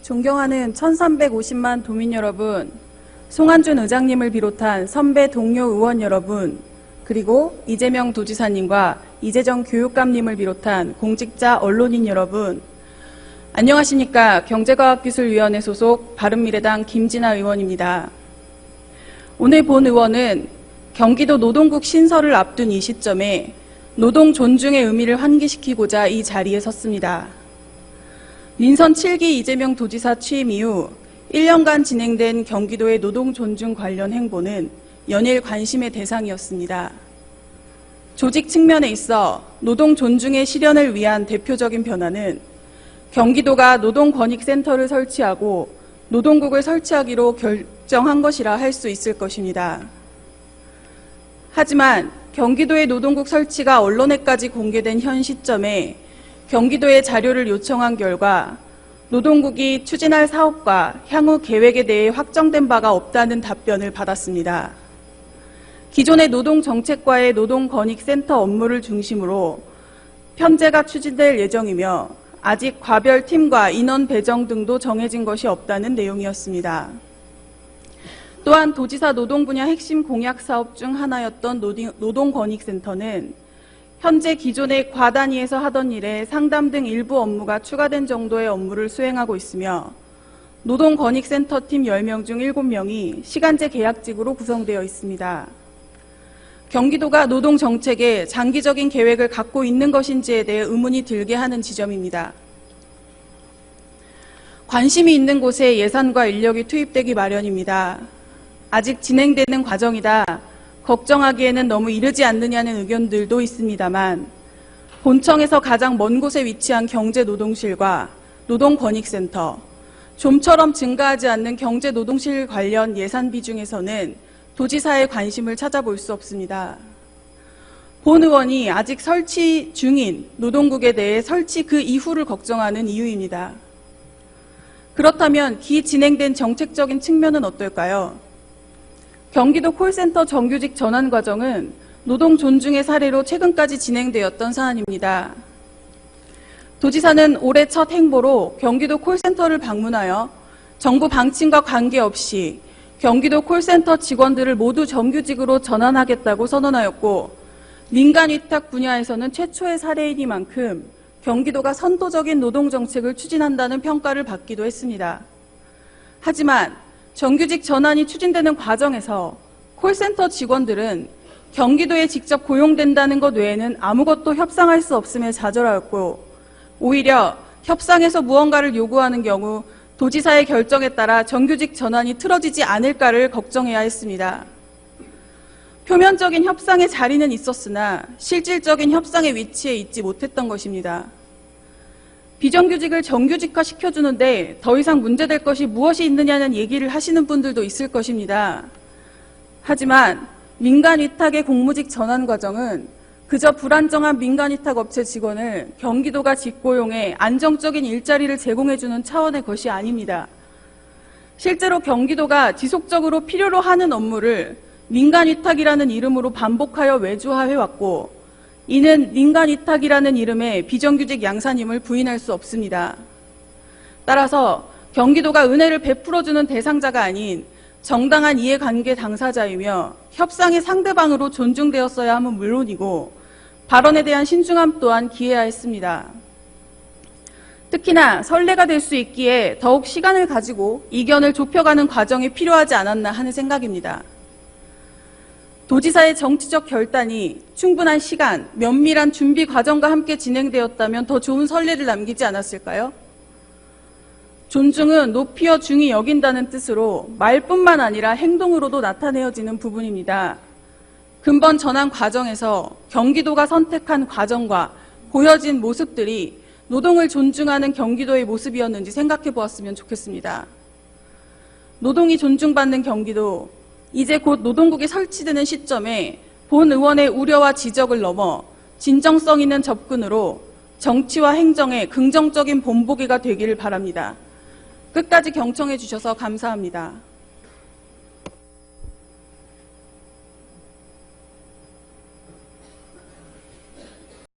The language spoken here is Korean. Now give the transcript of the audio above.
존경하는 1350만 도민 여러분, 송한준 의장님을 비롯한 선배 동료 의원 여러분, 그리고 이재명 도지사님과 이재정 교육감님을 비롯한 공직자 언론인 여러분, 안녕하십니까. 경제과학기술위원회 소속 바른미래당 김진아 의원입니다. 오늘 본 의원은 경기도 노동국 신설을 앞둔 이 시점에 노동 존중의 의미를 환기시키고자 이 자리에 섰습니다. 민선 7기 이재명 도지사 취임 이후 1년간 진행된 경기도의 노동 존중 관련 행보는 연일 관심의 대상이었습니다. 조직 측면에 있어 노동 존중의 실현을 위한 대표적인 변화는 경기도가 노동권익센터를 설치하고 노동국을 설치하기로 결정한 것이라 할 수 있을 것입니다. 하지만 경기도의 노동국 설치가 언론에까지 공개된 현 시점에 경기도의 자료를 요청한 결과 노동국이 추진할 사업과 향후 계획에 대해 확정된 바가 없다는 답변을 받았습니다. 기존의 노동정책과의 노동권익센터 업무를 중심으로 편제가 추진될 예정이며 아직 과별 팀과 인원 배정 등도 정해진 것이 없다는 내용이었습니다. 또한 도지사 노동 분야 핵심 공약 사업 중 하나였던 노동권익센터는 현재 기존의 과단위에서 하던 일에 상담 등 일부 업무가 추가된 정도의 업무를 수행하고 있으며 노동권익센터 팀 10명 중 7명이 시간제 계약직으로 구성되어 있습니다. 경기도가 노동정책에 장기적인 계획을 갖고 있는 것인지에 대해 의문이 들게 하는 지점입니다. 관심이 있는 곳에 예산과 인력이 투입되기 마련입니다. 아직 진행되는 과정이다. 걱정하기에는 너무 이르지 않느냐는 의견들도 있습니다만 본청에서 가장 먼 곳에 위치한 경제노동실과 노동권익센터, 좀처럼 증가하지 않는 경제노동실 관련 예산비 중에서는 도지사의 관심을 찾아볼 수 없습니다. 본 의원이 아직 설치 중인 노동국에 대해 설치 그 이후를 걱정하는 이유입니다. 그렇다면 기진행된 정책적인 측면은 어떨까요? 경기도 콜센터 정규직 전환 과정은 노동 존중의 사례로 최근까지 진행되었던 사안입니다. 도지사는 올해 첫 행보로 경기도 콜센터를 방문하여 정부 방침과 관계없이 경기도 콜센터 직원들을 모두 정규직으로 전환하겠다고 선언하였고 민간 위탁 분야에서는 최초의 사례이니만큼 경기도가 선도적인 노동정책을 추진한다는 평가를 받기도 했습니다. 하지만 정규직 전환이 추진되는 과정에서 콜센터 직원들은 경기도에 직접 고용된다는 것 외에는 아무것도 협상할 수 없음에 좌절하였고 오히려 협상에서 무언가를 요구하는 경우 도지사의 결정에 따라 정규직 전환이 틀어지지 않을까를 걱정해야 했습니다. 표면적인 협상의 자리는 있었으나 실질적인 협상의 위치에 있지 못했던 것입니다. 비정규직을 정규직화 시켜주는데 더 이상 문제될 것이 무엇이 있느냐는 얘기를 하시는 분들도 있을 것입니다. 하지만 민간 위탁의 공무직 전환 과정은 그저 불안정한 민간 위탁 업체 직원을 경기도가 직고용해 안정적인 일자리를 제공해주는 차원의 것이 아닙니다. 실제로 경기도가 지속적으로 필요로 하는 업무를 민간 위탁이라는 이름으로 반복하여 외주화해왔고 이는 민간 위탁이라는 이름의 비정규직 양산임을 부인할 수 없습니다. 따라서 경기도가 은혜를 베풀어주는 대상자가 아닌 정당한 이해관계 당사자이며 협상의 상대방으로 존중되었어야 함은 물론이고 발언에 대한 신중함 또한 기해야 했습니다. 특히나 선례가 될 수 있기에 더욱 시간을 가지고 이견을 좁혀가는 과정이 필요하지 않았나 하는 생각입니다. 도지사의 정치적 결단이 충분한 시간, 면밀한 준비 과정과 함께 진행되었다면 더 좋은 선례를 남기지 않았을까요? 존중은 높이어 중히 여긴다는 뜻으로 말뿐만 아니라 행동으로도 나타내어지는 부분입니다. 근본 전환 과정에서 경기도가 선택한 과정과 보여진 모습들이 노동을 존중하는 경기도의 모습이었는지 생각해 보았으면 좋겠습니다. 노동이 존중받는 경기도, 이제 곧 노동국이 설치되는 시점에 본 의원의 우려와 지적을 넘어 진정성 있는 접근으로 정치와 행정의 긍정적인 본보기가 되기를 바랍니다. 끝까지 경청해 주셔서 감사합니다.